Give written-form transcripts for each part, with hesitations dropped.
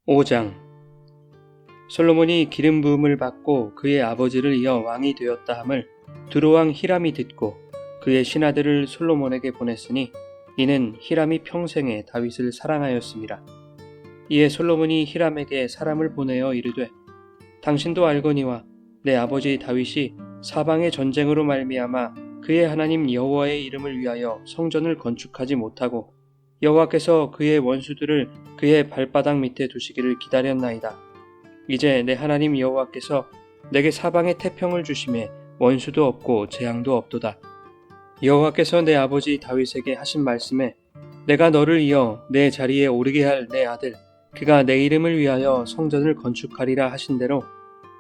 5장 솔로몬이 기름 부음을 받고 그의 아버지를 이어 왕이 되었다 함을 두로왕 히람이 듣고 그의 신하들을 솔로몬에게 보냈으니 이는 히람이 평생에 다윗을 사랑하였습니다. 이에 솔로몬이 히람에게 사람을 보내어 이르되 당신도 알거니와 내 아버지 다윗이 사방의 전쟁으로 말미암아 그의 하나님 여호와의 이름을 위하여 성전을 건축하지 못하고 여호와께서 그의 원수들을 그의 발바닥 밑에 두시기를 기다렸나이다. 이제 내 하나님 여호와께서 내게 사방의 태평을 주심에 원수도 없고 재앙도 없도다. 여호와께서 내 아버지 다윗에게 하신 말씀에 내가 너를 이어 내 자리에 오르게 할 내 아들 그가 내 이름을 위하여 성전을 건축하리라 하신 대로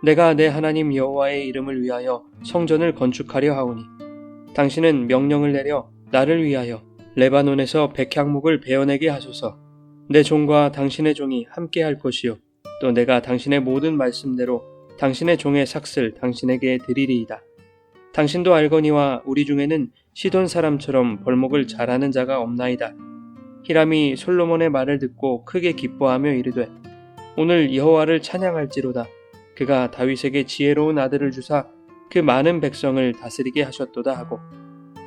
내가 내 하나님 여호와의 이름을 위하여 성전을 건축하려 하오니 당신은 명령을 내려 나를 위하여 레바논에서 백향목을 베어내게 하소서. 내 종과 당신의 종이 함께 할 것이요 또 내가 당신의 모든 말씀대로 당신의 종의 삭슬 당신에게 드리리이다. 당신도 알거니와 우리 중에는 시돈 사람처럼 벌목을 잘하는 자가 없나이다. 히람이 솔로몬의 말을 듣고 크게 기뻐하며 이르되 오늘 여호와를 찬양할지로다. 그가 다윗에게 지혜로운 아들을 주사 그 많은 백성을 다스리게 하셨도다 하고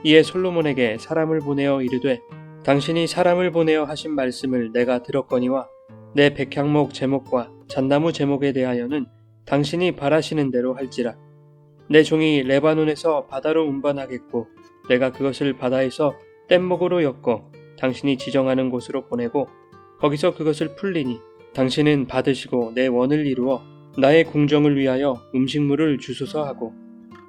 이에 솔로몬에게 사람을 보내어 이르되 당신이 사람을 보내어 하신 말씀을 내가 들었거니와 내 백향목 제목과 잣나무 제목에 대하여는 당신이 바라시는 대로 할지라. 내 종이 레바논에서 바다로 운반하겠고 내가 그것을 바다에서 뗏목으로 엮어 당신이 지정하는 곳으로 보내고 거기서 그것을 풀리니 당신은 받으시고 내 원을 이루어 나의 궁정을 위하여 음식물을 주소서 하고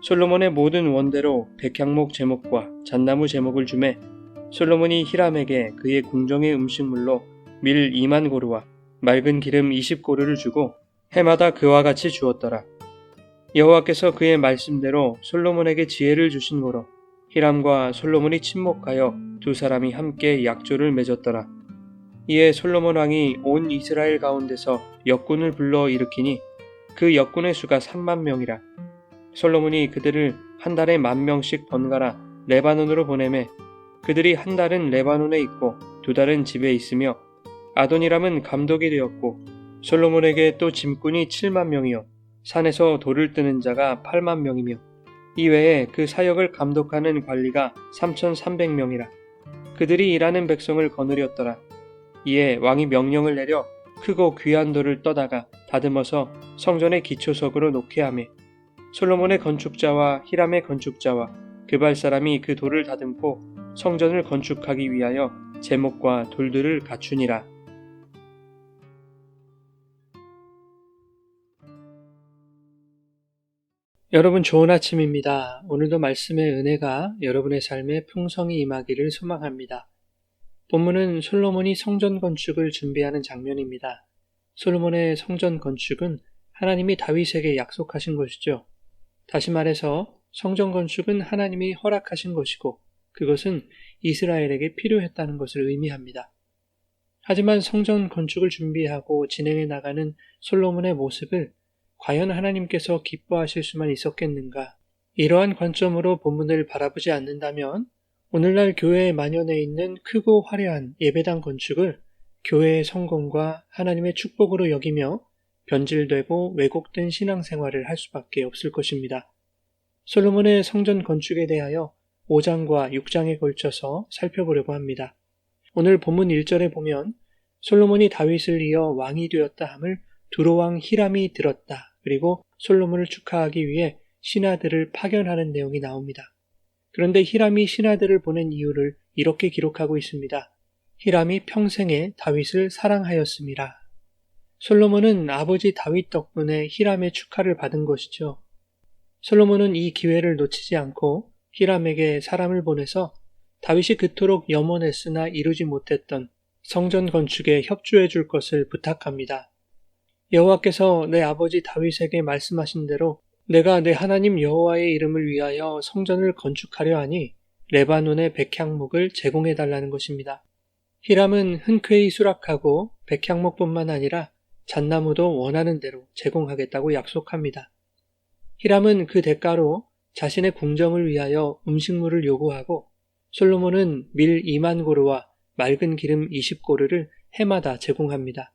솔로몬의 모든 원대로 백향목 제목과 잣나무 제목을 주매 솔로몬이 히람에게 그의 궁정의 음식물로 밀 2만 고루와 맑은 기름 20고루를 주고 해마다 그와 같이 주었더라. 여호와께서 그의 말씀대로 솔로몬에게 지혜를 주신 고로 히람과 솔로몬이 친목하여 두 사람이 함께 약조를 맺었더라. 이에 솔로몬 왕이 온 이스라엘 가운데서 역군을 불러 일으키니 그 역군의 수가 3만 명이라. 솔로몬이 그들을 한 달에 10,000명씩 번갈아 레바논으로 보내매 그들이 한 달은 레바논에 있고 두 달은 집에 있으며 아도니람은 감독이 되었고 솔로몬에게 또 짐꾼이 7만 명이요 산에서 돌을 뜨는 자가 8만 명이며 이외에 그 사역을 감독하는 관리가 3,300명이라. 그들이 일하는 백성을 거느렸더라. 이에 왕이 명령을 내려 크고 귀한 돌을 떠다가 다듬어서 성전의 기초석으로 놓게 하며 솔로몬의 건축자와 히람의 건축자와 그발 사람이 그 돌을 다듬고 성전을 건축하기 위하여 제목과 돌들을 갖추니라. 여러분 좋은 아침입니다. 오늘도 말씀의 은혜가 여러분의 삶에 풍성히 임하기를 소망합니다. 본문은 솔로몬이 성전 건축을 준비하는 장면입니다. 솔로몬의 성전 건축은 하나님이 다윗에게 약속하신 것이죠. 다시 말해서 성전 건축은 하나님이 허락하신 것이고 그것은 이스라엘에게 필요했다는 것을 의미합니다. 하지만 성전 건축을 준비하고 진행해 나가는 솔로몬의 모습을 과연 하나님께서 기뻐하실 수만 있었겠는가? 이러한 관점으로 본문을 바라보지 않는다면 오늘날 교회에 만연해 있는 크고 화려한 예배당 건축을 교회의 성공과 하나님의 축복으로 여기며 변질되고 왜곡된 신앙생활을 할 수밖에 없을 것입니다. 솔로몬의 성전 건축에 대하여 5장과 6장에 걸쳐서 살펴보려고 합니다. 오늘 본문 1절에 보면 솔로몬이 다윗을 이어 왕이 되었다 함을 두로왕 히람이 들었다. 그리고 솔로몬을 축하하기 위해 신하들을 파견하는 내용이 나옵니다. 그런데 히람이 신하들을 보낸 이유를 이렇게 기록하고 있습니다. 히람이 평생에 다윗을 사랑하였습니다. 솔로몬은 아버지 다윗 덕분에 히람의 축하를 받은 것이죠. 솔로몬은 이 기회를 놓치지 않고 히람에게 사람을 보내서 다윗이 그토록 염원했으나 이루지 못했던 성전 건축에 협조해 줄 것을 부탁합니다. 여호와께서 내 아버지 다윗에게 말씀하신 대로 내가 내 하나님 여호와의 이름을 위하여 성전을 건축하려 하니 레바논의 백향목을 제공해 달라는 것입니다. 히람은 흔쾌히 수락하고 백향목뿐만 아니라 잣나무도 원하는 대로 제공하겠다고 약속합니다. 히람은 그 대가로 자신의 궁정을 위하여 음식물을 요구하고 솔로몬은 밀 2만 고루와 맑은 기름 20고루를 해마다 제공합니다.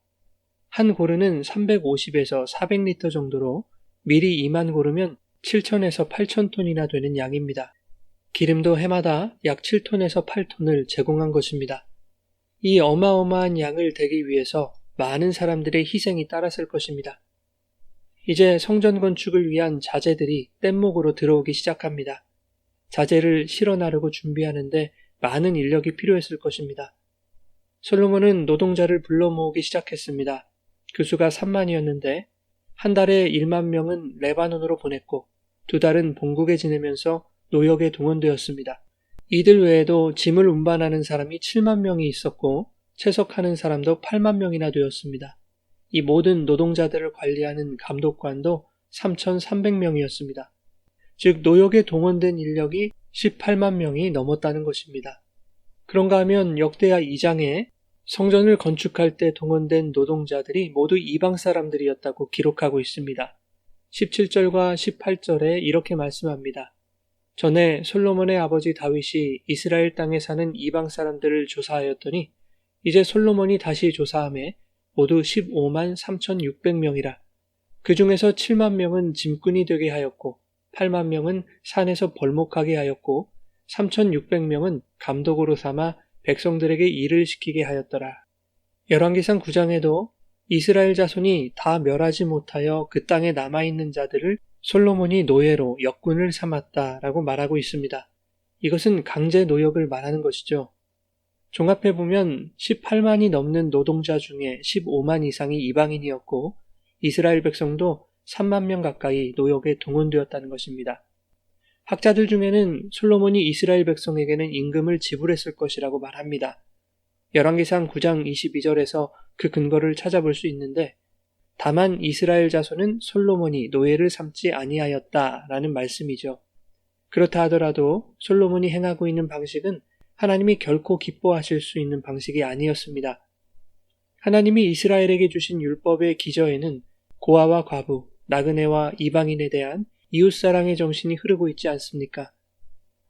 한 고르는 350에서 400리터 정도로 밀이 2만 고르면 7천에서 8천 톤이나 되는 양입니다. 기름도 해마다 약 7톤에서 8톤을 제공한 것입니다. 이 어마어마한 양을 대기 위해서 많은 사람들의 희생이 따랐을 것입니다. 이제 성전 건축을 위한 자재들이 뗏목으로 들어오기 시작합니다. 자재를 실어 나르고 준비하는데 많은 인력이 필요했을 것입니다. 솔로몬은 노동자를 불러 모으기 시작했습니다. 그 수가 3만이었는데 한 달에 1만 명은 레바논으로 보냈고 2달은 본국에 지내면서 노역에 동원되었습니다. 이들 외에도 짐을 운반하는 사람이 7만 명이 있었고 채석하는 사람도 8만 명이나 되었습니다. 이 모든 노동자들을 관리하는 감독관도 3,300명이었습니다. 즉 노역에 동원된 인력이 18만 명이 넘었다는 것입니다. 그런가 하면 역대하 2장에 성전을 건축할 때 동원된 노동자들이 모두 이방 사람들이었다고 기록하고 있습니다. 17절과 18절에 이렇게 말씀합니다. 전에 솔로몬의 아버지 다윗이 이스라엘 땅에 사는 이방 사람들을 조사하였더니 이제 솔로몬이 다시 조사함에 모두 15만 3,600명이라. 그 중에서 7만 명은 짐꾼이 되게 하였고 8만 명은 산에서 벌목하게 하였고 3,600명은 감독으로 삼아 백성들에게 일을 시키게 하였더라. 열왕기상 9장에도 이스라엘 자손이 다 멸하지 못하여 그 땅에 남아있는 자들을 솔로몬이 노예로 역군을 삼았다라고 말하고 있습니다. 이것은 강제 노역을 말하는 것이죠. 종합해보면 18만이 넘는 노동자 중에 15만 이상이 이방인이었고 이스라엘 백성도 3만 명 가까이 노역에 동원되었다는 것입니다. 학자들 중에는 솔로몬이 이스라엘 백성에게는 임금을 지불했을 것이라고 말합니다. 열왕기상 9장 22절에서 그 근거를 찾아볼 수 있는데 다만 이스라엘 자손은 솔로몬이 노예를 삼지 아니하였다라는 말씀이죠. 그렇다 하더라도 솔로몬이 행하고 있는 방식은 하나님이 결코 기뻐하실 수 있는 방식이 아니었습니다. 하나님이 이스라엘에게 주신 율법의 기저에는 고아와 과부, 나그네와 이방인에 대한 이웃사랑의 정신이 흐르고 있지 않습니까?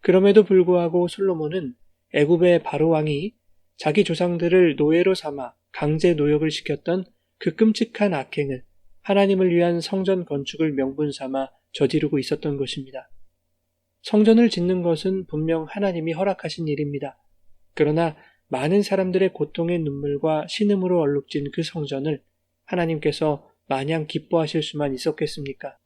그럼에도 불구하고 솔로몬은 애굽의 바로 왕이 자기 조상들을 노예로 삼아 강제 노역을 시켰던 그 끔찍한 악행을 하나님을 위한 성전 건축을 명분 삼아 저지르고 있었던 것입니다. 성전을 짓는 것은 분명 하나님이 허락하신 일입니다. 그러나 많은 사람들의 고통의 눈물과 신음으로 얼룩진 그 성전을 하나님께서 마냥 기뻐하실 수만 있었겠습니까?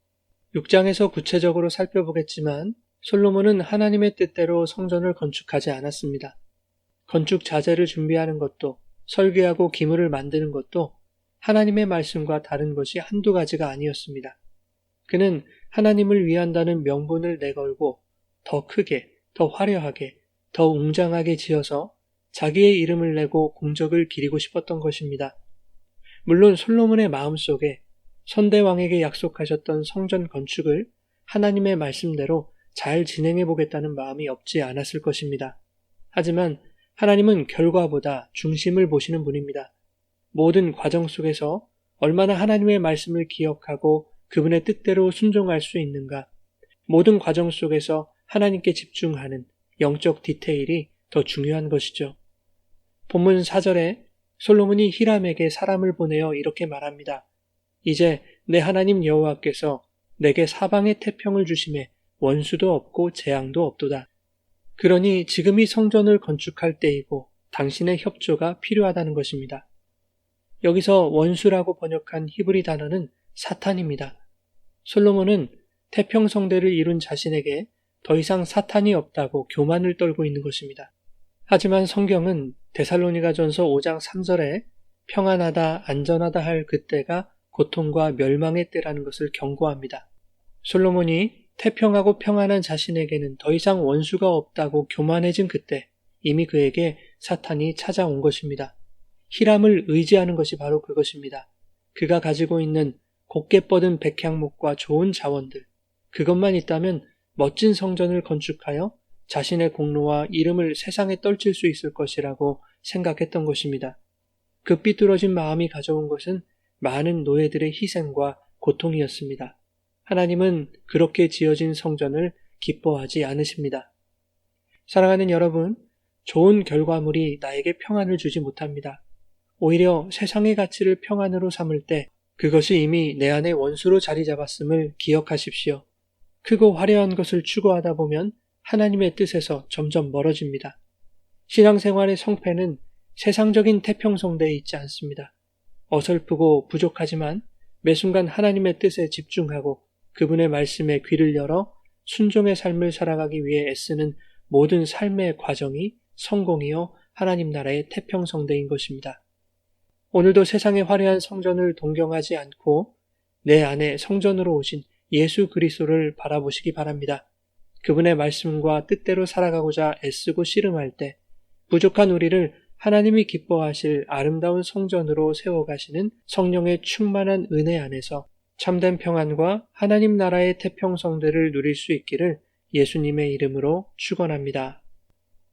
6장에서 구체적으로 살펴보겠지만 솔로몬은 하나님의 뜻대로 성전을 건축하지 않았습니다. 건축 자재를 준비하는 것도 설계하고 기물을 만드는 것도 하나님의 말씀과 다른 것이 한두 가지가 아니었습니다. 그는 하나님을 위한다는 명분을 내걸고 더 크게, 더 화려하게, 더 웅장하게 지어서 자기의 이름을 내고 공적을 기리고 싶었던 것입니다. 물론 솔로몬의 마음속에 선대왕에게 약속하셨던 성전 건축을 하나님의 말씀대로 잘 진행해 보겠다는 마음이 없지 않았을 것입니다. 하지만 하나님은 결과보다 중심을 보시는 분입니다. 모든 과정 속에서 얼마나 하나님의 말씀을 기억하고 그분의 뜻대로 순종할 수 있는가, 모든 과정 속에서 하나님께 집중하는 영적 디테일이 더 중요한 것이죠. 본문 4절에 솔로몬이 히람에게 사람을 보내어 이렇게 말합니다. 이제 내 하나님 여호와께서 내게 사방의 태평을 주심에 원수도 없고 재앙도 없도다. 그러니 지금이 성전을 건축할 때이고 당신의 협조가 필요하다는 것입니다. 여기서 원수라고 번역한 히브리 단어는 사탄입니다. 솔로몬은 태평성대를 이룬 자신에게 더 이상 사탄이 없다고 교만을 떨고 있는 것입니다. 하지만 성경은 데살로니가전서 5장 3절에 평안하다, 안전하다 할 그때가 고통과 멸망의 때라는 것을 경고합니다. 솔로몬이 태평하고 평안한 자신에게는 더 이상 원수가 없다고 교만해진 그때 이미 그에게 사탄이 찾아온 것입니다. 히람을 의지하는 것이 바로 그것입니다. 그가 가지고 있는 곱게 뻗은 백향목과 좋은 자원들, 그것만 있다면 멋진 성전을 건축하여 자신의 공로와 이름을 세상에 떨칠 수 있을 것이라고 생각했던 것입니다. 그 삐뚤어진 마음이 가져온 것은 많은 노예들의 희생과 고통이었습니다. 하나님은 그렇게 지어진 성전을 기뻐하지 않으십니다. 사랑하는 여러분, 좋은 결과물이 나에게 평안을 주지 못합니다. 오히려 세상의 가치를 평안으로 삼을 때 그것이 이미 내 안에 원수로 자리 잡았음을 기억하십시오. 크고 화려한 것을 추구하다 보면 하나님의 뜻에서 점점 멀어집니다. 신앙생활의 성패는 세상적인 태평성대에 있지 않습니다. 어설프고 부족하지만 매 순간 하나님의 뜻에 집중하고 그분의 말씀에 귀를 열어 순종의 삶을 살아가기 위해 애쓰는 모든 삶의 과정이 성공이요 하나님 나라의 태평성대인 것입니다. 오늘도 세상의 화려한 성전을 동경하지 않고 내 안에 성전으로 오신 예수 그리스도를 바라보시기 바랍니다. 그분의 말씀과 뜻대로 살아가고자 애쓰고 씨름할 때 부족한 우리를 하나님이 기뻐하실 아름다운 성전으로 세워가시는 성령의 충만한 은혜 안에서 참된 평안과 하나님 나라의 태평성대를 누릴 수 있기를 예수님의 이름으로 축원합니다.